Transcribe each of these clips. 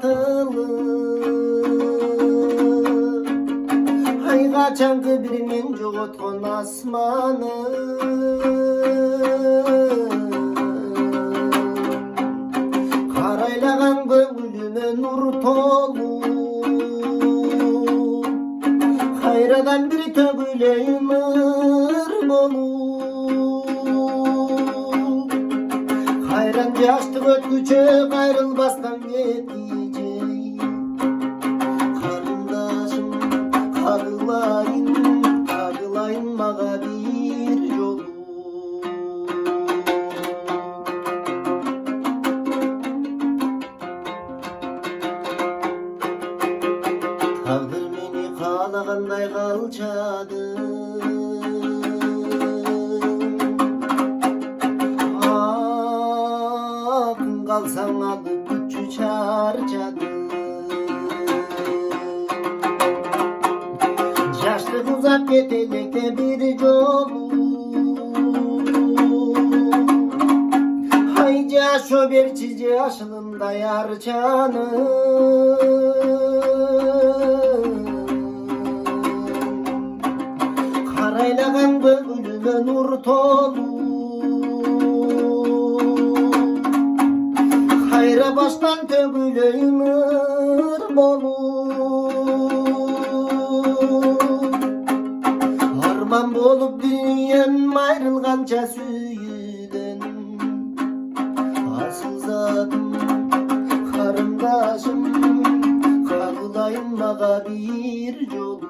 batılı. Hay kaçankı birinin jogotkon asmanı. Karaylagan göngülüme nur tolu. Hayradan bir tögüleyim ırmolu. Hayran yaştık ötküçe ayrılmazdan yeteceğim. Karındaşım kagılayın maga bir yolu. Tağdır meni kalağanday kalçadı. Kalsan alıp güçü çarçadı. Yaşlık uzak yetenekte bir yolu. Hayca şöber çizi aşılında yarçanı. Karaylagan göğülüme nur tolu. Hayra baştan tögüleyim ırmolu. Harman bolup dünyam ayrılgança süyüden. Asıl zadım karındaşım kagılayın maga bir yolu.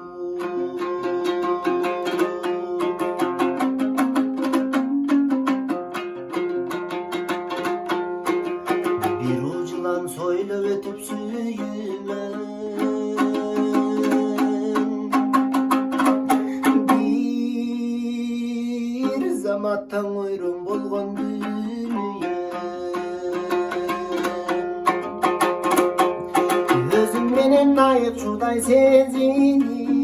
Soylu ötüp süyüme bir zamattan uyrum bulgun dünya. Özüm menen layık şurday sezini.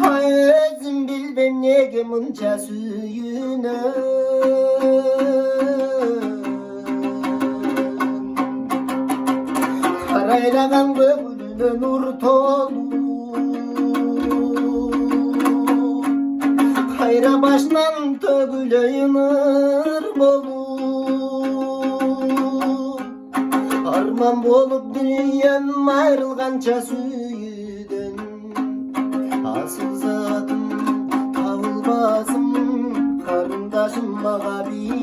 Hay özüm bilbem nege munça süyüne. Karaylagan göğülüme nur tolu. Hayra baştan tögüleyim ırmolu. Arman bolup dünyam ayrılgança süyüden. Asıl zadım tavılmazım karındaşım maga bir